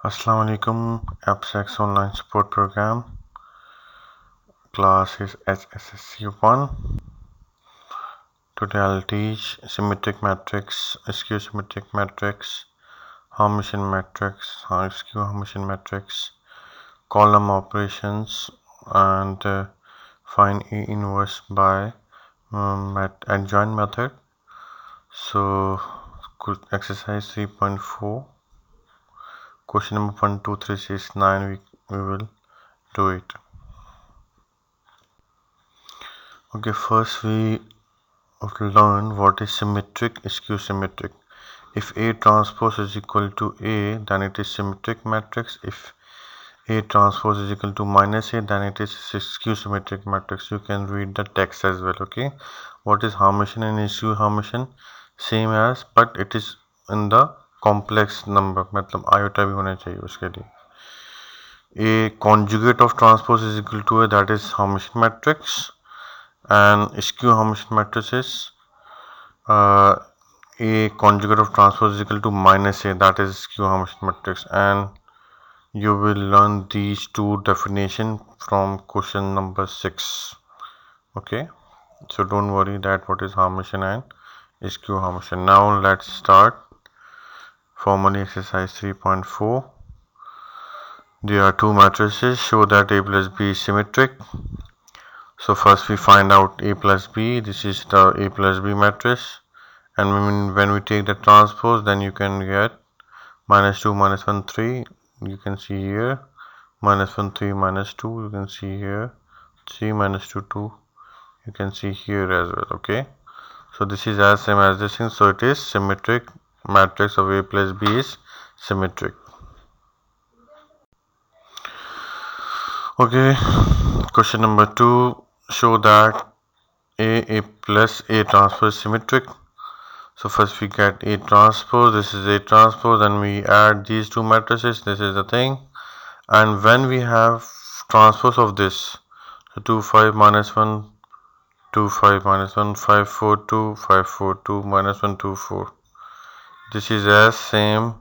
Assalamu alaikum. AppSec online support program. Class is HSSC1. Today I'll teach symmetric matrix, skew symmetric matrix, Hermitian matrix, skew Hermitian matrix, column operations, and find A inverse by adjoint method. So exercise 3.4. Question number 1, 2, 3, 6, 9. We will do it. Okay, first we learn what is symmetric, skew symmetric. If A transpose is equal to A, then it is symmetric matrix. If A transpose is equal to minus A, then it is skew symmetric matrix. You can read the text as well. Okay, what is Hermitian and skew Hermitian? Same as, but it is in the complex number. मतलब iota भी होना चाहिए उसके लिए. A conjugate of transpose is equal to A, that is Hermitian matrix, and skew Hermitian matrix is A conjugate of transpose is equal to minus A, that is skew Hermitian matrix. And you will learn these two definition from question number 6. Okay, so don't worry that what is Hermitian and skew Hermitian. Now let's start formally exercise 3.4. There are two matrices. Show that A plus B is symmetric. So first we find out A plus B. This is the A plus B matrix, and when we take the transpose, then you can get minus 2 minus 1 3. You can see here minus 1 3 minus 2. You can see here 3 minus 2 2. You can see here as well. Okay, so this is as same as this thing. So it is symmetric matrix of A plus B is symmetric. Okay, question number 2. Show that A plus A transpose is symmetric. So first we get A transpose, this is A transpose, and we add these two matrices, this is the thing. And when we have transpose of this, so 2 5 minus 1 2 5 minus 1 5 4 2 5 4 2 minus 1 2 4. This is as same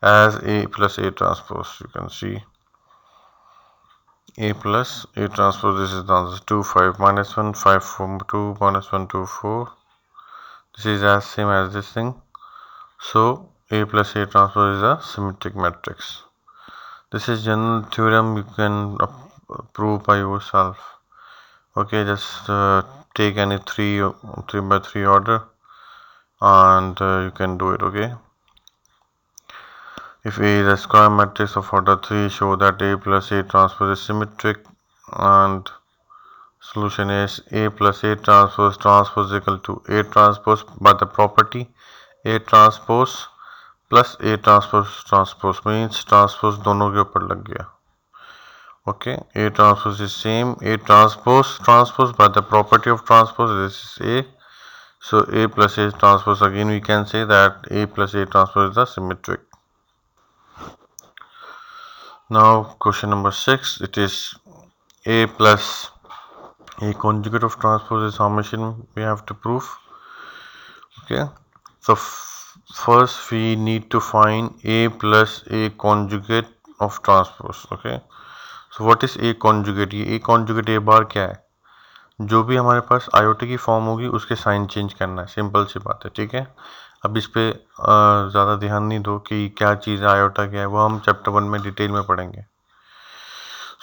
as A plus A transpose. You can see A plus A transpose, this is the answer. 2 5 minus 1 5 4 2 minus 1 2 4. This is as same as this thing. So A plus A transpose is a symmetric matrix. This is general theorem, you can prove by yourself. Okay, just take any 3 by 3 order and you can do it. Okay, if A is a square matrix of order 3, show that A plus A transpose is symmetric, and solution is A plus A transpose is equal to A transpose by the property A transpose plus A transpose means transpose दोनों के ऊपर लग गया. Okay, A transpose is same. A transpose by the property of transpose, this is A. So A plus A transpose, again we can say that A plus A transpose is the symmetric. Now question number 6, it is A plus A conjugate of transpose is Hermitian, we have to prove. Okay, so first we need to find A plus A conjugate of transpose. Okay, so what is A conjugate? ये A conjugate A बार क्या है? जो भी हमारे पास Ayotte की form होगी उसके sign change करना है. सिंपल सी बात है. ठीक है, अब इस पे ज़्यादा ध्यान नहीं दो कि क्या चीज़ है, आयोटा क्या है, वो हम चैप्टर 1 में डिटेल में पढ़ेंगे.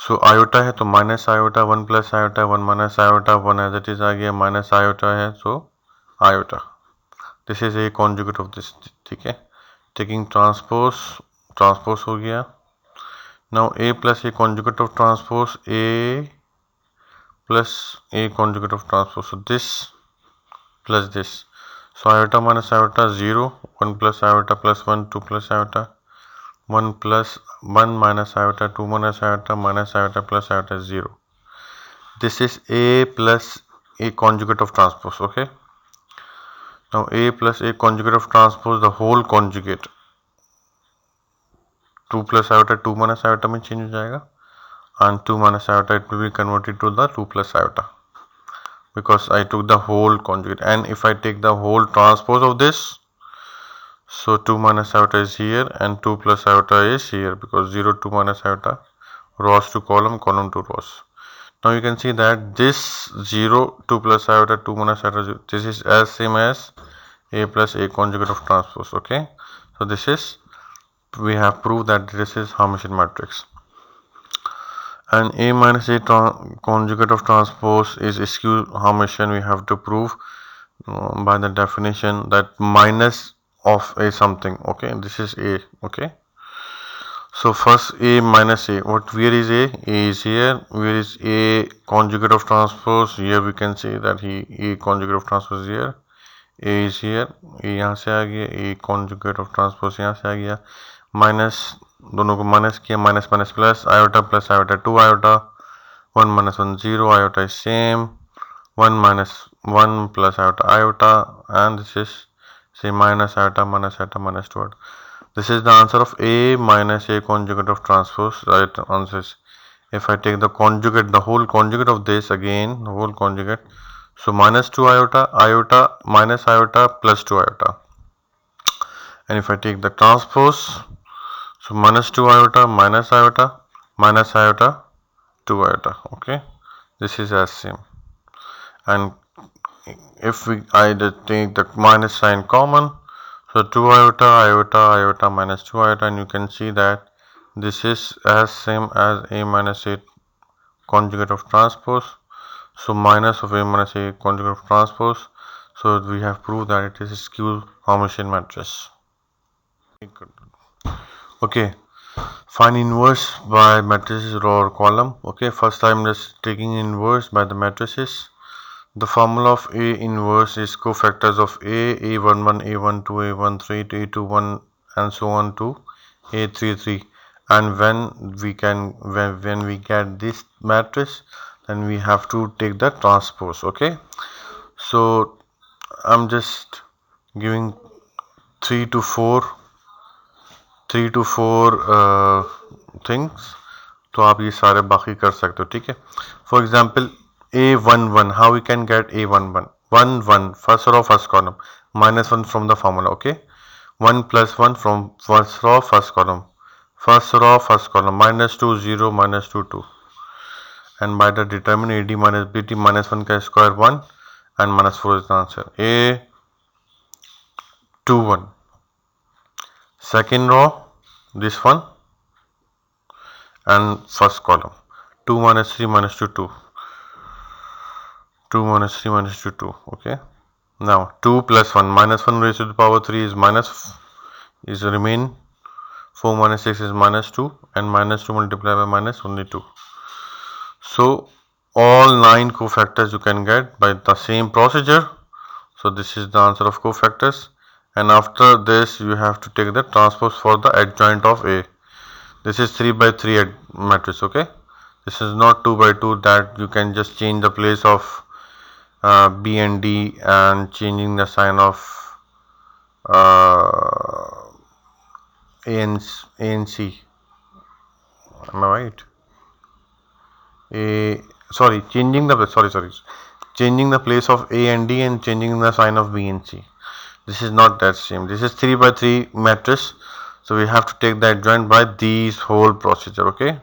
सो आयोटा है तो minus iota 1 plus iota 1 minus iota 1 as it is आ गया, माइनस आयोटा है so iota. This is a conjugate of this. ठीक है, टेकिंग ट्रांसपोज हो गया. Now A plus A conjugate of transpose, A plus A conjugate of transpose, so this plus this. So iota minus iota 0, 1 plus iota plus 1 2 plus iota 1 plus 1 minus iota 2 minus iota plus iota 0. This is A plus A conjugate of transpose. Okay, now A plus A conjugate of transpose, the whole conjugate 2 plus iota 2 minus iota में change हो जाएगा, and 2 minus iota it will be converted to the 2 plus iota because I took the whole conjugate. And if I take the whole transpose of this, So 2 minus iota is here and 2 plus iota is here, because 0 2 minus iota, rows to column, column to rows. Now you can see that this 0 2 plus iota 2 minus iota 0, this is as same as A plus A conjugate of transpose. Okay, so this is, we have proved that this is Hermitian matrix. And A minus A conjugate of transpose is skew Hermitian. We have to prove by the definition that minus of A something. Okay, this is A. Okay, so first A minus A, what, where is A? A is here. Where is A conjugate of transpose? Here we can see that A conjugate of transpose is here. A is here. A यहाँ से आ गया. A conjugate of transpose यहाँ से आ गया. Minus, दोनों को minus किया, minus minus plus, iota plus iota 2 iota, 1 minus 1 0, iota is same, 1 minus 1 plus iota, and this is say minus iota minus 2 iota. This is the answer of A minus A conjugate of transpose. Right answer is, if I take the conjugate, the whole conjugate of this again, the whole conjugate, so minus 2 iota, iota minus iota plus 2 iota. And if I take the transpose, so minus 2 iota minus iota minus iota 2 iota. Okay, this is as same. And if I take the minus sign common, so 2 iota iota iota minus 2 iota, and you can see that this is as same as A minus A conjugate of transpose. So minus of A minus A conjugate of transpose. So we have proved that it is a skew Hermitian matrix. Okay, find inverse by matrices, row or column. Okay, first I'm just taking inverse by the matrices. The formula of A inverse is cofactors of A11, A12, A13 to A21, and so on to A33. And when we get this matrix, then we have to take the transpose. Okay, so I'm just giving 3 to 4 things, तो आप ये सारे बाकी कर सकते हो. ठीक है, for example A11, how we can get A11? 1 first row first column, minus 1 from the formula. Okay, 1 plus 1 from first row first column, minus 2 0 minus 2 2, and by the determine AD minus BT, minus 1 ka square 1 and minus 4 is the answer. A21, second row this one, and first column 2 minus 3 minus 2 2, 2 minus 3 minus 2 2. Okay, now 2 plus 1, minus 1 raised to the power 3 is minus, is remain, 4 minus 6 is minus 2, and minus 2 multiplied by minus only 2. So all 9 cofactors you can get by the same procedure. So this is the answer of cofactors, and after this you have to take the transpose for the adjoint of A. This is 3 by 3 matrix. Okay, this is not 2 by 2 that you can just change the place of B and D and changing the sign of A and C. Am I right? Changing the place of A and D and changing the sign of B and C. This is not that same. This is 3 by 3 matrix, so we have to take the adjoint by these whole procedure. Okay,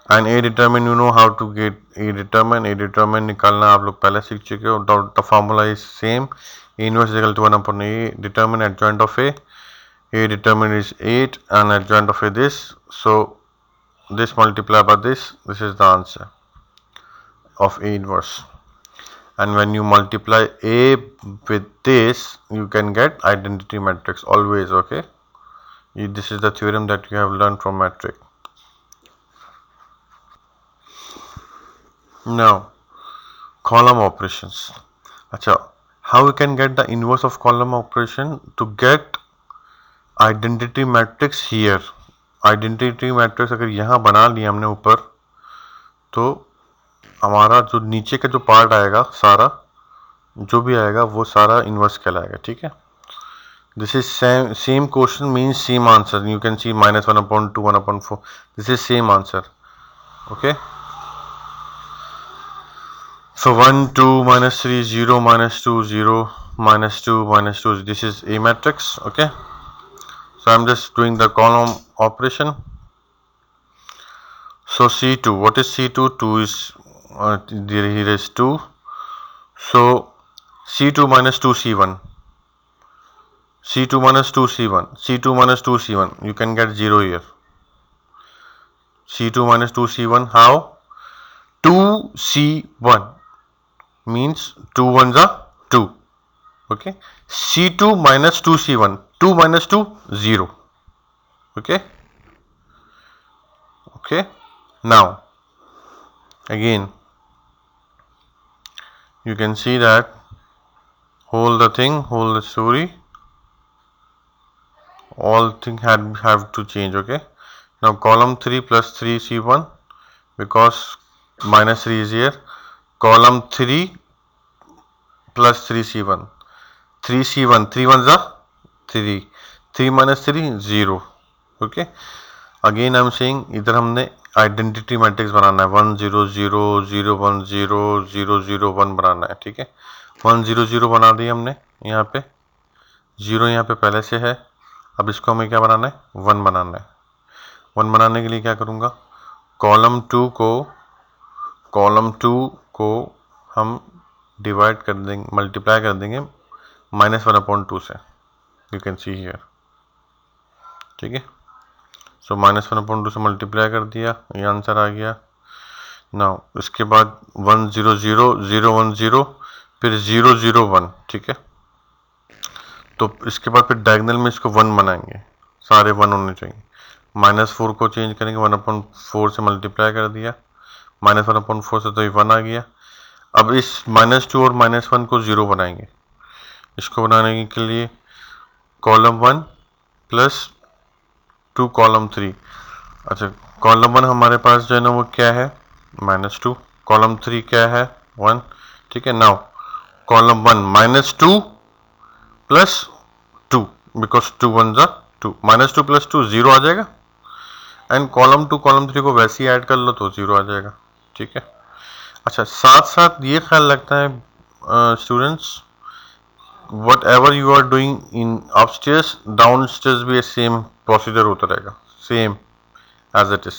and A determine, you know how to get A determine निकालना आप लोग पहले सीख चुके हो. The formula is same. A inverse is equal to 1 upon A determine adjoint of A. A determine is 8 and adjoint of A this. So this multiplied by this is the answer of A inverse. And when you multiply A with this, you can get identity matrix always. Okay, this is the theorem that you have learned from matrix. Now column operations. Acha, how we can get the inverse of column operation? To get identity matrix here, identity matrix अगर यहाँ बना लिया हमने ऊपर, तो हमारा जो नीचे का जो पार्ट आएगा सारा, जो भी आएगा वो सारा इन्वर्स कहलाएगा. ठीक है, this is same question means same answer. You can see minus 1 upon 2 1 upon 4. This is same answer. Okay, so 1 2 minus 3 0 minus 2 0 minus 2 minus 2, this is A matrix. Okay, So I'm just doing the column operation. So C2, what is C2? 2 is here is 2. So C2 minus 2 C1. C2 minus 2 C1. C2 minus 2 C1. You can get 0 here. C2 minus 2 C1. How? 2 C1 means 2 ones are 2. Okay. C2 minus 2 C1. 2 minus 2 0. Okay. Okay. Now again you can see that hold the story, all things have to change. Okay. Now column 3 plus 3 C1, because minus 3 is here. Column 3 plus 3 C1. 3 C1, 3 ones are 3. 3 minus 3 0. Okay. Again I am saying इधर हमने identity matrix बनाना है 1 0 0 0 1 0 0 0 1 बनाना है. ठीक है. 1 0 0 बना दिया हमने. यहाँ पे 0 यहाँ पे पहले से है. अब इसको हमें क्या बनाना है? 1 बनाना है. 1 बनाने के लिए क्या करूँगा? कॉलम 2 को हम डिवाइड कर देंगे, मल्टीप्लाई कर देंगे -1/2 से. You can see here. ठीक है. सो -1/2 से मल्टीप्लाई कर दिया, ये आंसर आ गया. नाउ इसके बाद 1 0 0 0 1 0 फिर 0 0 1. ठीक है. तो इसके बाद फिर डायगोनल में इसको 1 बनाएंगे. सारे 1 होने चाहिए. -4 को चेंज करेंगे, 1/4 से मल्टीप्लाई कर दिया. -1/4 से तो ये 1 आ गया. अब इस -2 और -1 को 0 बनाएंगे. इसको बनाने के लिए कॉलम 1 प्लस 2 कॉलम 3. अच्छा, कॉलम 1 हमारे पास जो है ना वो क्या है? -2. कॉलम 3 क्या है? 1. ठीक है. Now column 1 -2 plus 2, because 2 1 2. -2 plus 2 0 आ जाएगा. एंड कॉलम 2 कॉलम 3 को वैसे ही ऐड कर लो तो 0 आ जाएगा. ठीक है. अच्छा, साथ साथ ये ख्याल रखता है students, whatever you are doing in upstairs, downstairs भी सेम प्रोसीजर होता रहेगा, same as it is.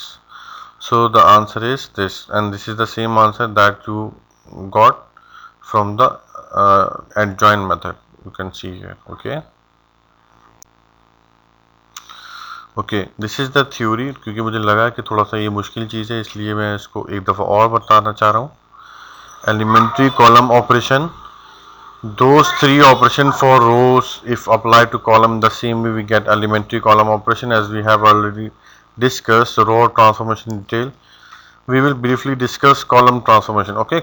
So the answer is this, and this is the same answer that you got from the adjoint method. You can see here. Okay. Okay, this is the theory. क्योंकि मुझे लगा कि थोड़ा सा ये मुश्किल चीज़ है, इसलिए मैं इसको एक दफ़ा और बताना चाह रहा हूँ. Elementary column operation, those 3 operation for rows if applied to column the same way we get elementary column operation, as we have already discussed row transformation detail. We will briefly discuss column transformation. Okay,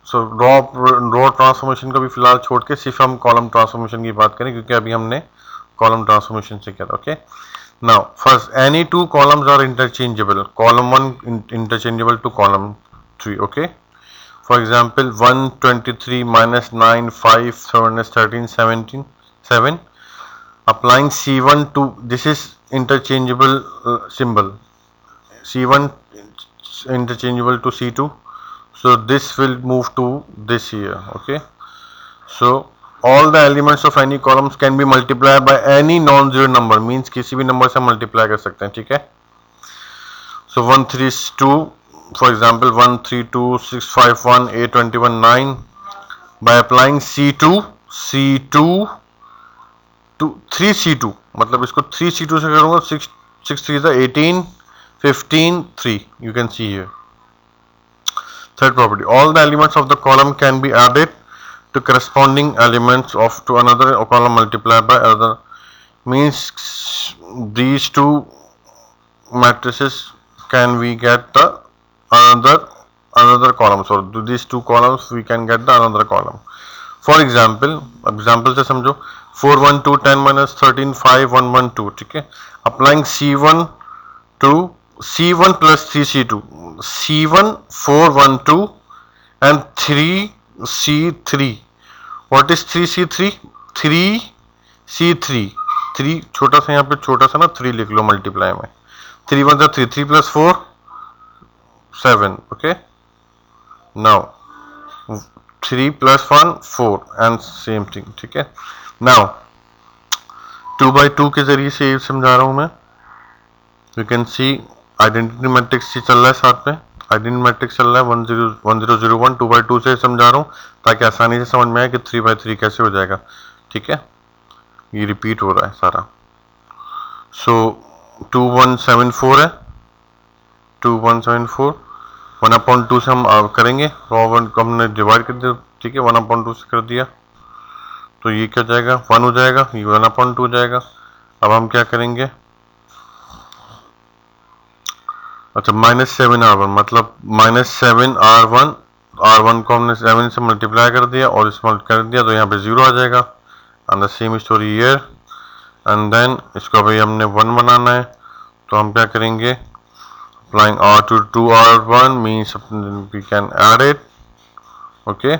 so row transformation को भी फिलहाल छोड़ के सिर्फ हम column transformation की बात करें, क्योंकि अभी हमने column transformation से किया था. Okay. Now first, any 2 columns are interchangeable. Column 1 interchangeable to column 3. Okay. For example, 123 minus 9 5 7 is 13 17 7. Applying C1 to this is interchangeable symbol. C1 interchangeable to C2. So this will move to this here. Okay. So all the elements of any columns can be multiplied by any non-zero number, means किसी भी number से multiply कर सकते हैं. ठीक है. So 1 3 2, for example 1 3 2 6 5 1 8 21 9. By applying C2 to 3 C2, मतलब इसको 3 C2 से करूँगा. 6 3 is 18 15 3. You can see here. Third property, all the elements of the column can be added to corresponding elements of to another column multiplied by other, means these 2 matrices can we get the another column. So these 2 columns we can get the another column. For example से समझो 4 1 2 10 minus 13 5 1 1 2. ठीक है. Applying C1 to C1 plus 3 C2, C1 4 1 2 and 3 C3. What is 3 C3? 3 C3. 3 छोटा सा, यहाँ पे छोटा सा ना 3 लिख लो मल्टीप्लाई में. 3 1 3 3 plus 4 7. Okay. Now 3 plus 1 4 and same thing. ठीक है. Now 2/2 के जरिए से ये समझा रहा हूँ मैं। You can see identity matrix ही चल रहा है साथ में, आइडेंटिटी मैट्रिक्स चल रहा है 1001 2/2 से समझा रहा हूँ ताकि आसानी से समझ में आए कि 3/3 कैसे हो जाएगा। ठीक है, ये रिपीट हो रहा है सारा। सो 2174 है, 2174 1/2 से हम करेंगे, रॉ 1 को हमने डिवाइड कर दिया। ठीक है, 1/2 से कर दिया तो ये क्या जाएगा 1 हो जाएगा, ये 1/2 हो जाएगा। अब हम क्या करेंगे, अच्छा -7r1 मतलब -7r1, r1 को हमने 7 से मल्टीप्लाई कर दिया और इसमें कर दिया तो यहाँ पे 0 आ जाएगा। And the same story here. And then इसको भाई हमने 1 बनाना है तो हम क्या करेंगे, applying r to r1 means we can add it। Okay,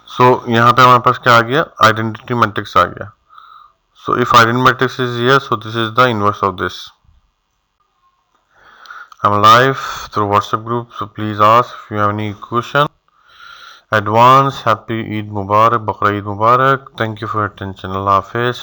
so यहाँ पे हमारे पास क्या आ गया, आइडेंटिटी मैट्रिक्स आ गया। So if identity matrix is here, so this is the inverse of this. I'm live through WhatsApp group, so please ask if you have any question. Advance Happy Eid Mubarak, Bakra Eid Mubarak. Thank you for your attention. Allah Hafiz.